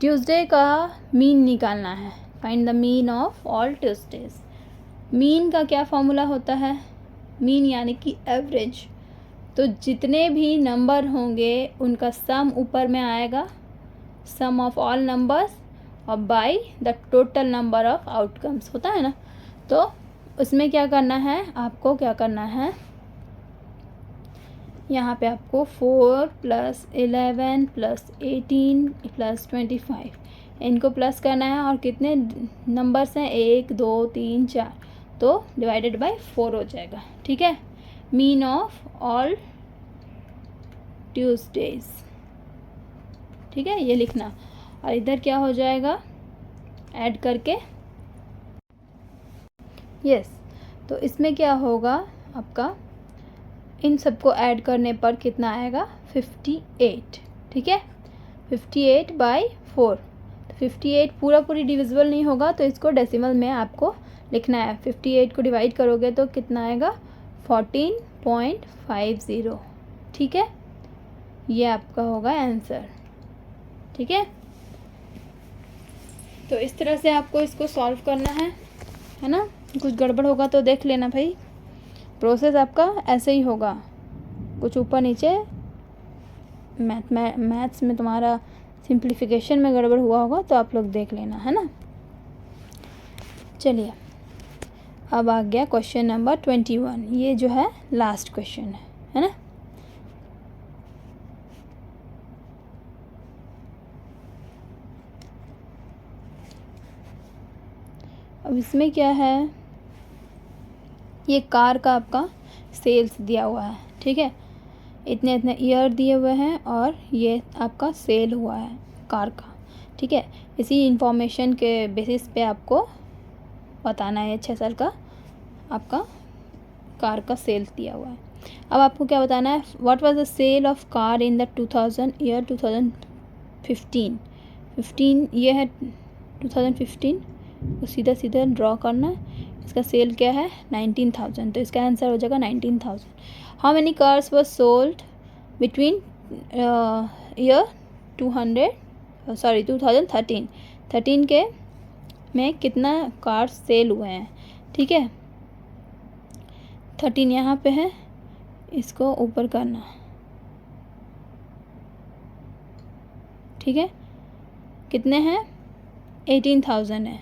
ट्यूसडे का मीन निकालना है। Find the mean of all Tuesdays. Mean का क्या फॉर्मूला होता है? मीन यानी कि एवरेज। तो जितने भी नंबर होंगे उनका सम ऊपर में आएगा, सम ऑफ ऑल नंबर्स और by the total number of outcomes होता है ना। तो उसमें क्या करना है, आपको क्या करना है, यहाँ पे आपको 4 + 11 + 18 + 25 इनको प्लस करना है। और कितने नंबर्स हैं? 1 2 3 4, तो डिवाइडेड बाय 4 हो जाएगा, ठीक है। मीन ऑफ ऑल ट्यूसडेज, ठीक है, ये लिखना। और इधर क्या हो जाएगा, ऐड करके, यस। तो इसमें क्या होगा आपका, इन सबको ऐड करने पर कितना आएगा? 58, ठीक है। 58/4। 58 पूरी डिविजिबल नहीं होगा, तो इसको डेसिमल में आपको लिखना है। 58 को डिवाइड करोगे तो कितना आएगा? 14.50, ठीक है। ये आपका होगा आंसर, ठीक है। तो इस तरह से आपको इसको सॉल्व करना है ना। कुछ गड़बड़ होगा तो देख लेना भाई। प्रोसेस आपका ऐसे ही होगा, कुछ ऊपर नीचे मैथ्स में तुम्हारा सिंप्लीफिकेशन में गड़बड़ हुआ होगा तो आप लोग देख लेना, है ना। चलिए, अब आ गया क्वेश्चन नंबर 21। ये जो है लास्ट क्वेश्चन है ना। अब इसमें क्या है, ये कार का आपका सेल्स दिया हुआ है, ठीक है। इतने इतने ईयर दिए हुए हैं और ये आपका सेल हुआ है कार का, ठीक है। इसी इंफॉर्मेशन के बेसिस पे आपको बताना है 6 साल का आपका कार का सेल्स दिया हुआ है। अब आपको क्या बताना है, what was the sale of car in the 2015। ये है 2015, तो सीधा सीधा ड्रॉ करना है। इसका सेल क्या है? 19,000, तो इसका आंसर हो जाएगा 19,000। How many cars were sold between year 2013 के में कितना कार्स सेल हुए हैं, ठीक है। 13 यहाँ पे है, इसको ऊपर करना, ठीक है। कितने हैं? 18,000 है।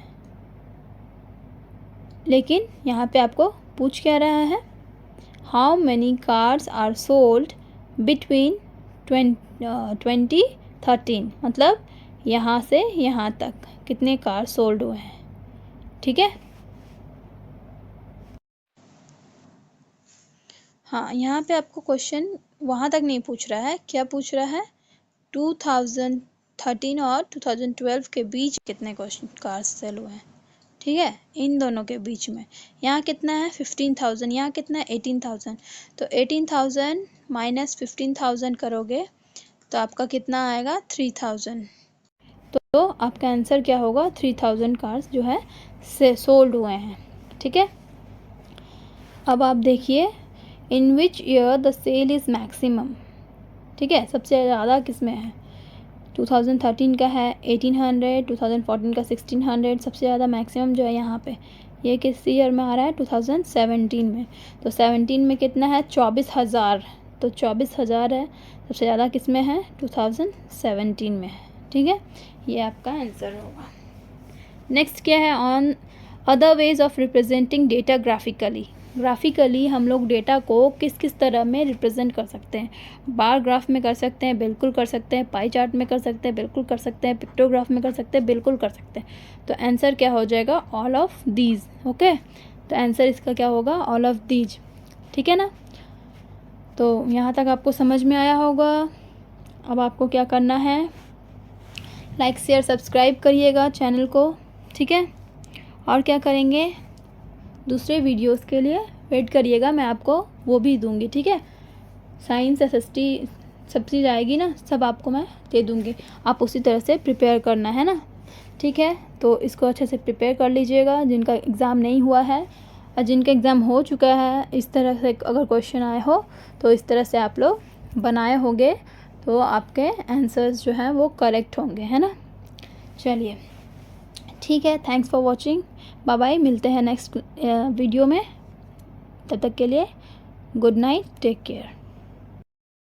लेकिन यहाँ पे आपको पूछ क्या रहा है, how many cars are sold between 2013, मतलब यहाँ से यहाँ तक कितने कार सोल्ड हुए हैं, ठीक है। हाँ, यहाँ पे आपको क्वेश्चन वहाँ तक नहीं पूछ रहा है, क्या पूछ रहा है, 2013 और 2012 के बीच कितने कार्स सेल हुए हैं, ठीक है। इन दोनों के बीच में यहाँ कितना है? 15,000। यहाँ कितना है? 18,000। तो 18,000 माइनस 15,000 करोगे तो आपका कितना आएगा? 3,000। तो आपका आंसर क्या होगा? 3,000 कार्स जो है से सोल्ड हुए हैं, ठीक है। अब आप देखिए, in which year the sale is maximum, ठीक है। सबसे ज़्यादा किस में है? 2013 का है 1800, 2014 का 1600, सबसे ज़्यादा मैक्सिमम जो है यहाँ पे, ये किस ईयर में आ रहा है? 2017 में। तो 17 में कितना है? 24,000। तो 24,000 है, सबसे ज़्यादा किस में है? 2017 में है, ठीक है। ये आपका आंसर होगा। नेक्स्ट क्या है, on other ways of representing data graphically हम लोग डेटा को किस किस तरह में रिप्रेजेंट कर सकते हैं। बार ग्राफ में कर सकते हैं, बिल्कुल कर सकते हैं। पाई चार्ट में कर सकते हैं, बिल्कुल कर सकते हैं। पिक्टोग्राफ में कर सकते हैं, बिल्कुल कर सकते हैं। तो आंसर क्या हो जाएगा? All of these, okay. तो आंसर इसका क्या होगा? ऑल ऑफ दीज, ठीक है ना। तो यहाँ तक आपको समझ में आया होगा। अब आपको क्या करना है, लाइक शेयर सब्सक्राइब करिएगा चैनल को, ठीक है। और क्या करेंगे, दूसरे वीडियोस के लिए वेट करिएगा, मैं आपको वो भी दूंगी, ठीक है। साइंस SST सब चीज़ आएगी ना, सब आपको मैं दे दूँगी, आप उसी तरह से प्रिपेयर करना है ना, ठीक है। तो इसको अच्छे से प्रिपेयर कर लीजिएगा, जिनका एग्ज़ाम नहीं हुआ है और जिनका एग्ज़ाम हो चुका है, इस तरह से अगर क्वेश्चन आए हो तो इस तरह से आप लोग बनाए होंगे तो आपके आंसर्स जो हैं वो करेक्ट होंगे, है ना। चलिए ठीक है, thanks for watching, bye bye, मिलते हैं नेक्स्ट वीडियो में, तब तक के लिए गुड नाइट, टेक केयर।